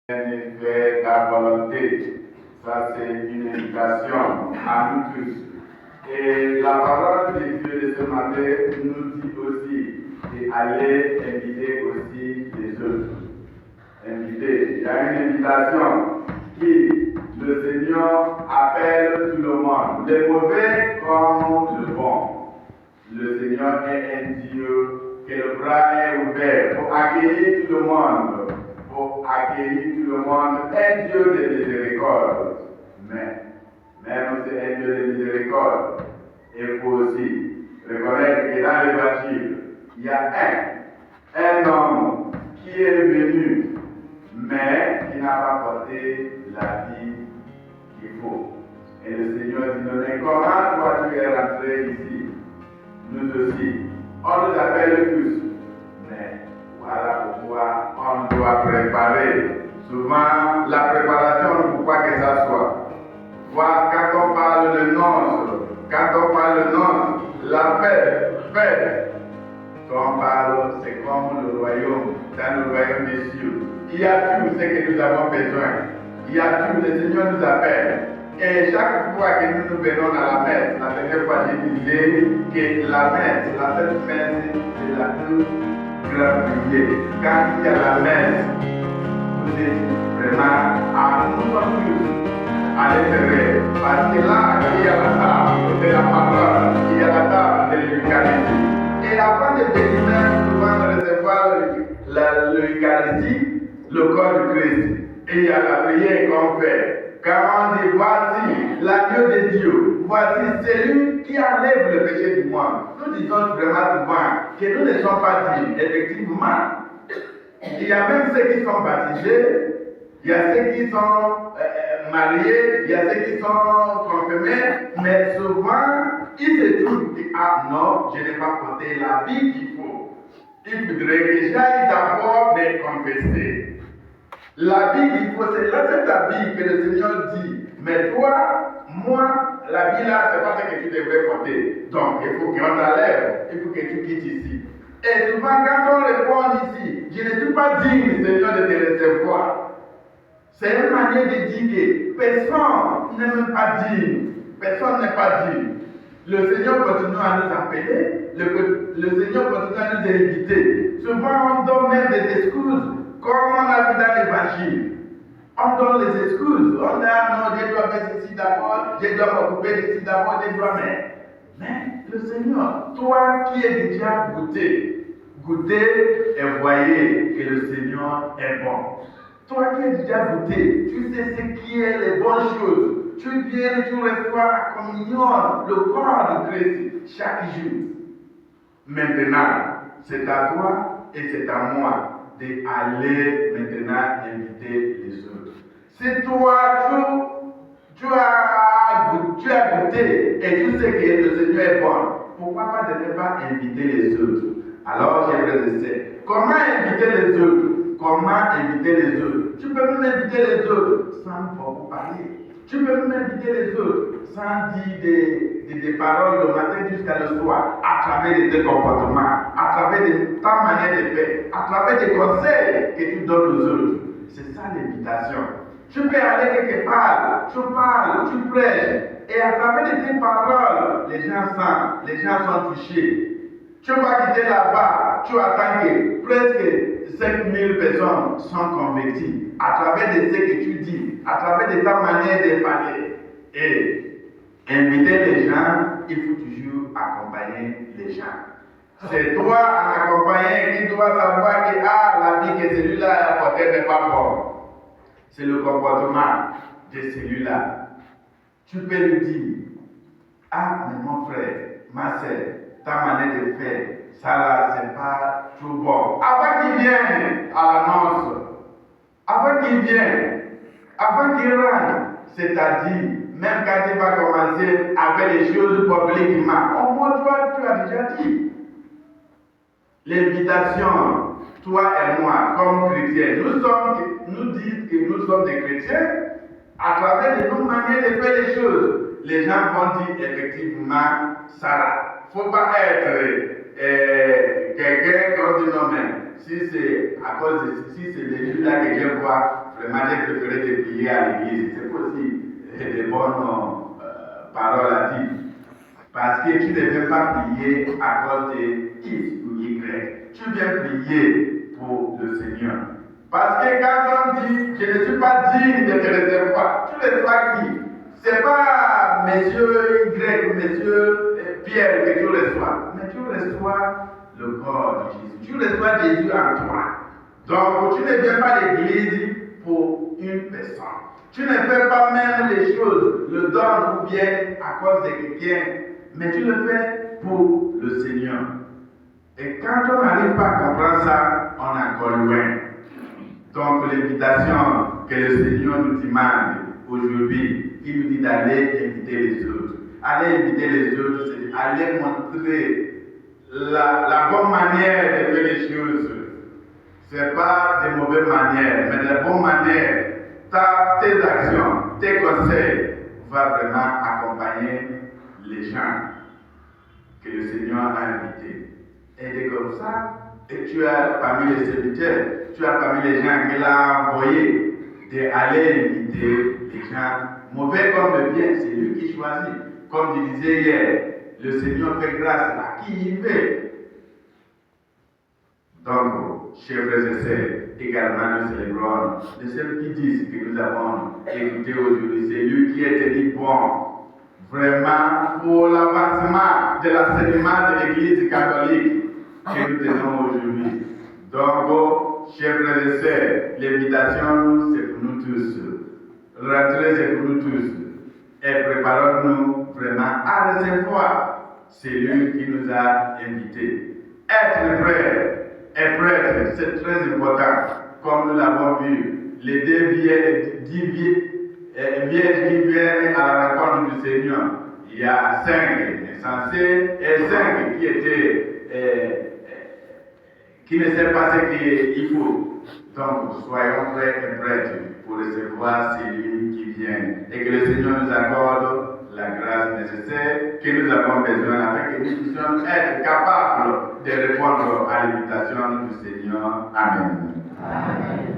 fait ta volonté. Ça, c'est une invitation à nous tous. Et la parole de Dieu de ce matin nous dit aussi d'aller inviter aussi les autres. Inviter. Il y a une invitation qui, le Seigneur appelle tout le monde, le mauvais comme le bon. Le Seigneur est un Dieu que le bras est ouvert pour accueillir tout le monde. Pour accueillir tout le monde, un Dieu de miséricorde. Mais, même si c'est un Dieu de miséricorde, il faut aussi reconnaître que dans l'Évangile, il y a un homme qui est venu, mais qui n'a pas porté la vie qu'il faut. Et le Seigneur dit, mais comment toi tu es rentré ici? Nous aussi, on nous appelle tous, mais voilà pourquoi on doit préparer. Souvent, la préparation, pourquoi que ça soit. Voilà, quand on parle de noces, la fête, quand on parle, c'est comme le royaume, dans le royaume des cieux. Il y a tout ce que nous avons besoin. Il y a tout, le Seigneur nous appelle. Et chaque fois que nous venons à la messe, la dernière fois je disais que la messe, la Sainte Messe, c'est la plus grande prière. Quand il y a la messe, vous êtes vraiment à nous tous à l'intérieur. Parce que là, il y a la table de la parole, il y a la table de l'Eucharistie. Et avant de venir souvent recevoir l'Eucharistie, le corps de Christ, et il y a la prière qu'on fait. Quand on dit, voici l'agneau de Dieu, voici celui qui enlève le péché du monde. Nous disons vraiment souvent que nous ne sommes pas dignes, effectivement. Il y a même ceux qui sont baptisés, il y a ceux qui sont mariés, il y a ceux qui sont confirmés, mais souvent, ils se trouvent dit, ah non, je n'ai pas porté l'habit qu'il faut. Il faudrait que j'aille d'abord me confesser. L'habit qu'il faut, c'est là cet habit que le Seigneur dit, mais toi, moi, l'habit là, c'est pas ce que tu devrais porter. Donc, il faut qu'on t'enlève, il faut que tu quittes ici. Et souvent, quand on répond ici, je ne suis pas digne, Seigneur, de te recevoir. C'est une manière de dire que personne n'est même pas digne. Personne n'est pas digne. Le Seigneur continue à nous appeler, le Seigneur continue à nous inviter. Souvent, on donne même des excuses, comme on a vu dans l'Évangile. On donne les excuses. On dit, ah non, je dois faire ceci d'abord, je dois m'occuper de ceci d'abord, je dois mais le Seigneur, toi qui es déjà goûtez et voyez que le Seigneur est bon. Toi qui es déjà goûté, tu sais ce qui est les bonnes choses. Tu viens, tu reçois la communion, le corps de Christ chaque jour. Maintenant, c'est à toi et c'est à moi d'aller maintenant inviter les autres. Si toi, tu as goûté et tu sais que le Seigneur est bon, pourquoi pas de ne pas inviter les autres? Alors, j'aimerais essayer. Comment inviter les autres? Comment inviter les autres? Tu peux même inviter les autres sans beaucoup parler. Tu peux même inviter les autres sans dire des paroles le matin jusqu'à le soir, à travers de tes comportements, à travers de ta manière de faire, à travers des conseils que tu donnes aux autres. C'est ça l'invitation. Tu peux aller quelque part, tu parles, tu prêches, et à travers de tes paroles, les gens sentent, les gens sont touchés. Tu vas quitter là-bas, tu attends que presque 5000 personnes sont converties à travers de ce que tu dis, à travers de ta manière de parler. Et inviter les gens, il faut toujours accompagner les gens. C'est toi en accompagnant qui dois savoir que la vie que celui-là a apportée n'est pas bonne. C'est le comportement de celui-là. Tu peux lui dire, mais mon frère, ma soeur, ta manière de faire, ça là, c'est pas trop bon. Avant qu'il vienne à l'annonce, avant qu'il vienne, avant qu'il rentre, c'est-à-dire, même quand il va commencer avec les choses publiquement, au moins toi, tu as déjà dit. L'invitation, toi et moi, comme chrétiens, nous disons que nous sommes des chrétiens, à travers de nos manières de faire les choses. Les gens vont dire effectivement ça. Il ne faut pas être quelqu'un qui dit non, mais si c'est à cause de si c'est les gens là que je vois, vraiment j'ai préféré de prier à l'église. C'est aussi des bonnes paroles à dire. Parce que tu ne viens pas prier à cause de X ou Y. Tu viens prier pour le Seigneur. Parce que quand on dit, je ne suis pas digne de te recevoir, tu reçois qui? Ce n'est pas monsieur Y ou monsieur Pierre que tu reçois, mais tu reçois le corps de Jésus. Tu reçois Jésus en toi. Donc tu ne viens pas à l'église pour une personne. Tu ne fais pas même les choses, le don ou bien à cause de quelqu'un, mais tu le fais pour le Seigneur. Et quand on n'arrive pas à comprendre ça, on est encore loin. Donc l'invitation que le Seigneur nous demande aujourd'hui, il nous dit d'aller inviter les autres. Aller inviter les autres, c'est aller montrer la bonne manière de faire les choses. Ce n'est pas de mauvaises manières, mais de bonnes manières. Tes actions, tes conseils vont vraiment accompagner les gens que le Seigneur a invités. Et c'est comme ça, et tu as parmi les serviteurs, tu as parmi les gens qu'il a envoyés d'aller inviter les gens, mauvais comme bien, c'est lui qui choisit. Comme je disais hier, le Seigneur fait grâce à qui il veut. Donc, chers frères et sœurs, également nous célébrons de ceux qui disent que nous avons écouté aujourd'hui. C'est lui qui est tenu bon, vraiment, pour l'avancement de l'enseignement de l'Église catholique que nous tenons aujourd'hui. Donc, chers frères et sœurs, l'invitation, c'est pour nous tous. Rentrez, c'est pour nous tous. Et préparons-nous vraiment à recevoir celui qui nous a invités. Être prêt et prêtre, c'est très important. Comme nous l'avons vu, les deux vierges qui viennent à la rencontre du Seigneur, il y a 5 insensés et 5 qui ne savent pas ce qu'il faut. Donc, soyons prêts et prêtres pour recevoir celui qui vient. Et que le Seigneur nous accorde la grâce nécessaire que nous avons besoin afin que nous puissions être capables de répondre à l'invitation du Seigneur. Amen. Amen.